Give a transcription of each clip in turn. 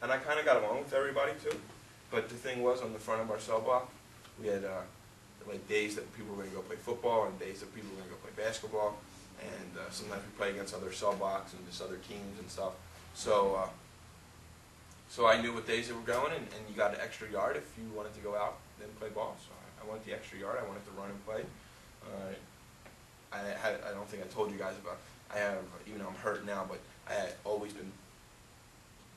and I kind of got along with everybody too. But the thing was, on the front of our cell block, we had like days that people were going to go play football and days that people were going to go play basketball. And sometimes we play against other cell blocks and just other teams and stuff. So so I knew what days they were going, and you got an extra yard if you wanted to go out and play ball. So I wanted the extra yard. I wanted to run and play. I don't think I told you guys about, I have, even though I'm hurt now, but I had always been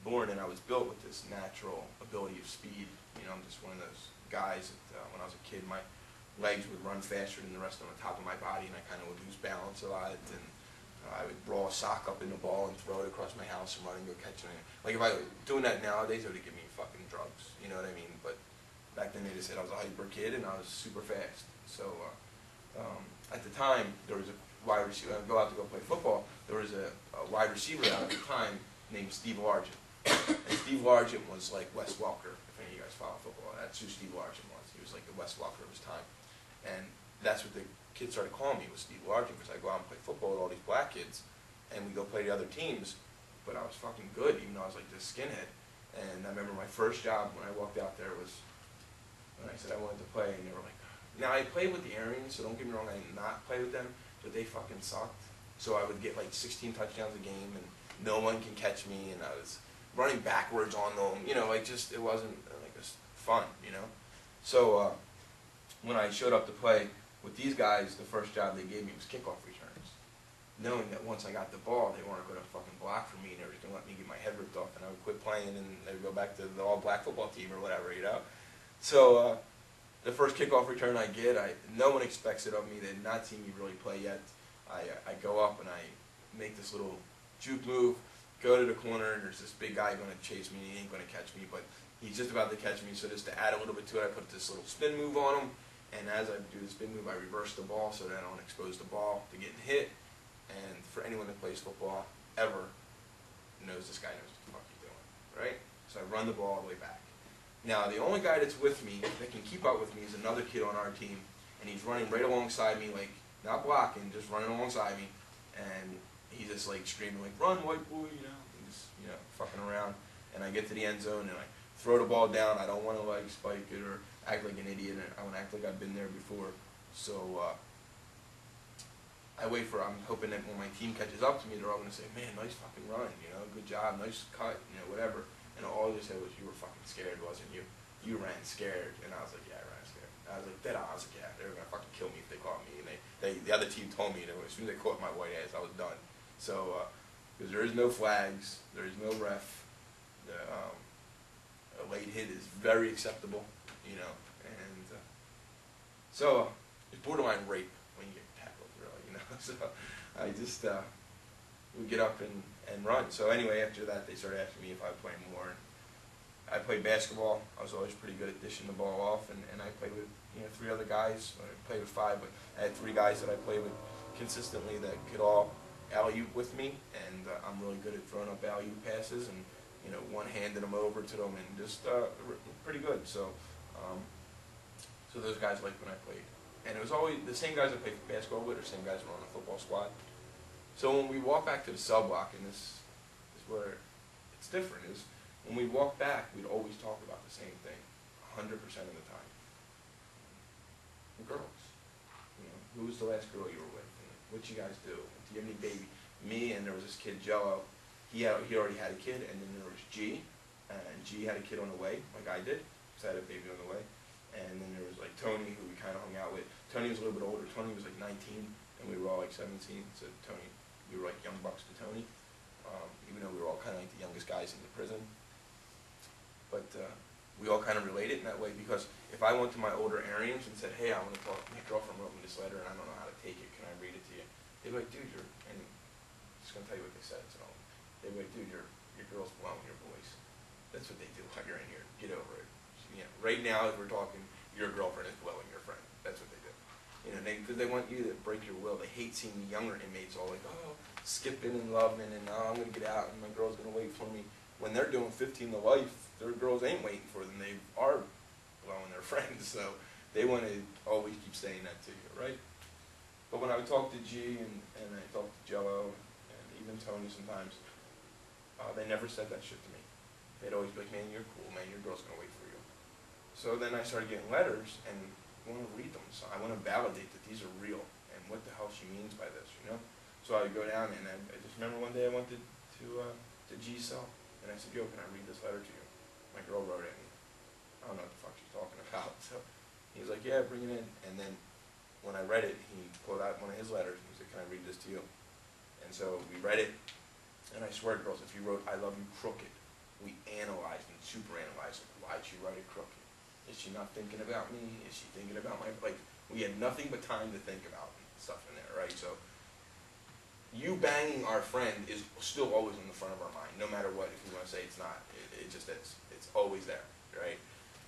born and I was built with this natural ability of speed. You know, I'm just one of those guys that when I was a kid, my legs would run faster than the rest on the top of my body, and I kind of would lose balance a lot, and I would roll a sock up in the ball and throw it across my house and run and go catch it. Like if I was doing that nowadays, it would give me fucking drugs, you know what I mean? But back then they just said I was a hyper kid and I was super fast. So at the time, there was a wide receiver. I'd go out to go play football. There was a wide receiver out at the time named Steve Largent. And Steve Largent was like Wes Welker, if any of you guys follow football. That's who Steve Largent was. He was like the Wes Welker of his time. And that's what the kids started calling me, was Steve Largent, because I go out and play football with all these black kids, and we go play the other teams, but I was fucking good, even though I was like this skinhead. And I remember my first job when I walked out there was when I said I wanted to play, and they were like, now I played with the Aryans, so don't get me wrong, I did not play with them, but they fucking sucked. So I would get like 16 touchdowns a game, and no one can catch me, and I was running backwards on them, you know, like just, it wasn't like just fun, you know. So when I showed up to play with these guys, the first job they gave me was kickoff returns, knowing that once I got the ball, they weren't going to fucking block for me, and they were just going to let me get my head ripped off, and I would quit playing, and they would go back to the all-black football team or whatever, you know. So the first kickoff return I get, no one expects it of me. They had not seen me really play yet. I go up and I make this little juke move, go to the corner, and there's this big guy going to chase me, and he ain't going to catch me, but he's just about to catch me, so just to add a little bit to it, I put this little spin move on him, and as I do the spin move, I reverse the ball so that I don't expose the ball to getting hit. And for anyone that plays football ever knows this guy knows what the fuck he's doing, right? So I run the ball all the way back. Now, the only guy that's with me, that can keep up with me, is another kid on our team, and he's running right alongside me, like, not blocking, just running alongside me, and he's just, like, screaming, like, run, white boy, you know, and just, you know, fucking around. And I get to the end zone, and I throw the ball down. I don't want to, like, spike it or act like an idiot. I want to act like I've been there before. So I wait for, I'm hoping that when my team catches up to me, they're all going to say, man, nice fucking run, you know, good job, nice cut, you know, whatever. And all they said was, you were fucking scared, wasn't you? You ran scared. And I was like, yeah, I ran scared. I was like, dead on. I was like, yeah, they were going to fucking kill me if they caught me. And the other team told me that as soon as they caught my white ass, I was done. So, because there is no flags, there is no ref. A late hit is very acceptable, you know. And so it's borderline rape when you get tackled, really, you know. So I just would get up and run. So anyway, after that, they started asking me if I would play more. I played basketball. I was always pretty good at dishing the ball off, and I played with, you know, 3 other guys. I played with 5, but I had 3 guys that I played with consistently that could all alley-oop with me, and I'm really good at throwing up alley-oop passes and, you know, one-handing them over to them, and just pretty good. So so those guys liked when I played. And it was always the same guys I played basketball with, or the same guys who were on the football squad. So when we walk back to the cell block, and this is where it's different, is when we walk back, we'd always talk about the same thing, 100% of the time. The girls. You know, who was the last girl you were with? And what'd you guys do? Do you have any baby? Me, and there was this kid, Jello. He already had a kid, and then there was G, and G had a kid on the way, like I did, because I had a baby on the way. And then there was like Tony, who we kind of hung out with. Tony was a little bit older. Tony was like 19, and we were all like 17. So Tony, we were like young bucks to Tony, even though we were all kind of like the youngest guys in the prison. But we all kind of related in that way, because if I went to my older Aryans and said, hey, I want to talk, my girlfriend wrote me this letter and I don't know how to take it, can I read it to you? They'd be like, dude, and I'm just going to tell you what they said. So they'd be like, dude, your girl's blowing your boys. That's what they do when you're in here. Get over it. You know, right now, as we're talking, your girlfriend is blowing your friend. That's what they do. You know, because they want you to break your will. They hate seeing the younger inmates all like, oh, skipping and loving, and oh, I'm going to get out, and my girl's going to wait for me. When they're doing 15 to life, their girls ain't waiting for them. They are blowing their friends. So they want to always keep saying that to you, right? But when I would talk to G and I talked to Jello and even Tony sometimes, they never said that shit to me. they'd always be like, man, you're cool, man, your girl's gonna wait for you. So then I started getting letters and want to read them. So I want to validate that these are real and what the hell she means by this, you know? So I would go down and I just remember one day I went to G's cell and I said, yo, can I read this letter to you? My girl wrote it and I don't know what the fuck she's talking about. So he was like, yeah, bring it in. And then when I read it, he pulled out one of his letters and he said, can I read this to you? And so we read it, and I swear, girls, if you wrote, I love you crooked, we analyzed and super analyzed, like, why'd she write it crooked? Is she not thinking about me? Is she thinking about my, like, we had nothing but time to think about stuff in there, right? So you banging our friend is still always in the front of our mind, no matter what. If you want to say it's not, it's always there, right?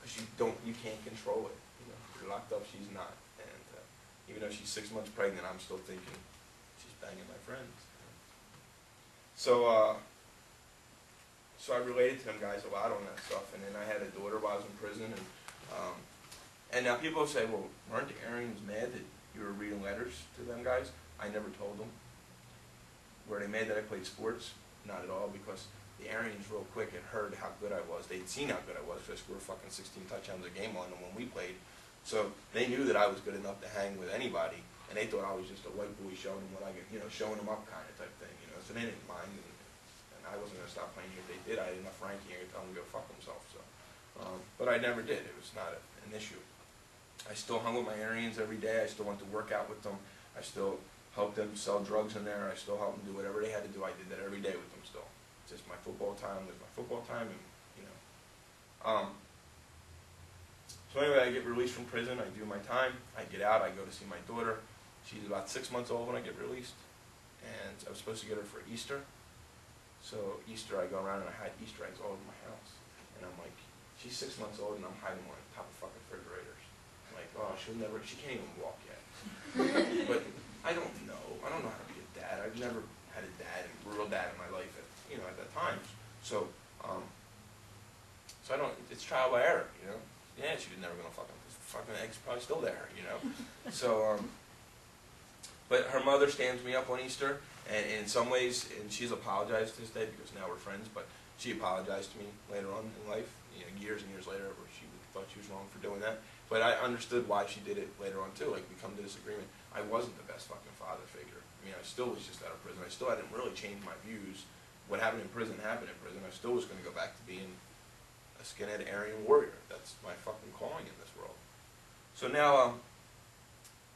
Because you can't control it. You know, you're locked up, she's not. Even though she's 6 months pregnant, I'm still thinking she's banging my friends. So I related to them guys a lot on that stuff. And then I had a daughter while I was in prison. And now people say, well, weren't the Aryans mad that you were reading letters to them guys? I never told them. Were they mad that I played sports? Not at all, because the Aryans real quick had heard how good I was. They'd seen how good I was because we were fucking 16 touchdowns a game on them when we played. So they knew that I was good enough to hang with anybody, and they thought I was just a white boy showing them what I could, you know, showing them up kind of type thing, you know. So they didn't mind, and I wasn't going to stop playing if they did. I had enough ranking here to tell them to go fuck themselves. So, but I never did. It was not an issue. I still hung with my Aryans every day. I still went to work out with them. I still helped them sell drugs in there. I still helped them do whatever they had to do. I did that every day with them still. Just my football time was my football time, and you know. So anyway, I get released from prison, I do my time, I get out, I go to see my daughter. She's about 6 months old when I get released, and I was supposed to get her for Easter. So Easter, I go around and I hide Easter eggs all over my house. And I'm like, she's 6 months old and I'm hiding them on top of fucking refrigerators. I'm like, oh, she can't even walk yet. But I don't know how to be a dad. I've never had a dad, a real dad in my life at, you know, at that time. So, so I don't, it's trial by error, you know. Yeah, she was never going to fucking egg's probably still there, you know. So, but her mother stands me up on Easter, and in some ways, and she's apologized to this day because now we're friends, but she apologized to me later on in life, you know, years and years later, where she thought she was wrong for doing that. But I understood why she did it later on too. Like, we come to this agreement. I wasn't the best fucking father figure. I mean, I still was just out of prison. I still hadn't really changed my views. What happened in prison happened in prison. I still was going to go back to being a skinhead Aryan warrior. That's my fucking calling in this world. So now,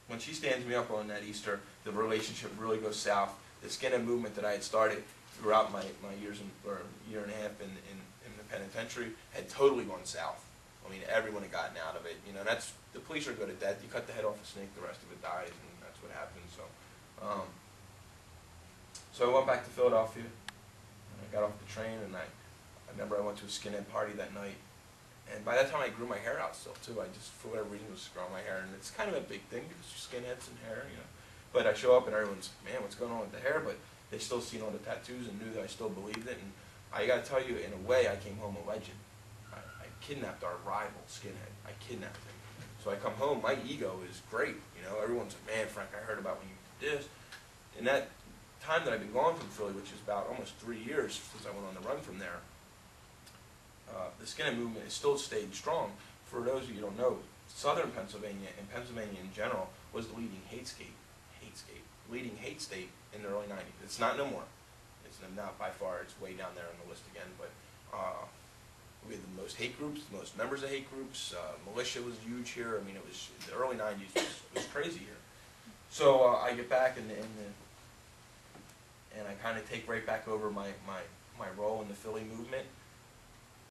when she stands me up on that Easter, the relationship really goes south. The skinhead movement that I had started throughout my years, or year and a half in the penitentiary, had totally gone south. I mean, everyone had gotten out of it. You know, that's, the police are good at that. You cut the head off a snake, the rest of it dies, and that's what happens. So, so I went back to Philadelphia, and I got off the train, and I remember I went to a skinhead party that night, and by that time I grew my hair out still too. I just, for whatever reason, was growing my hair, and it's kind of a big thing because skinheads and hair, you know. But I show up and everyone's, man, what's going on with the hair? But they still seen all the tattoos and knew that I still believed it. And I got to tell you, in a way, I came home a legend. I kidnapped our rival skinhead. I kidnapped him. So I come home, my ego is great. You know, everyone's like, man, Frank, I heard about when you did this. And that time that I've been gone from Philly, which is about almost 3 years since I went on the run from there, the skinhead movement has still stayed strong. For those of you who don't know, southern Pennsylvania and Pennsylvania in general was the leading hate state in the early 90s. It's not no more. It's not by far. It's way down there on the list again. But we had the most hate groups, the most members of hate groups. Militia was huge here. I mean, it was the early 90s was crazy here. So I get back and I kind of take right back over my role in the Philly movement.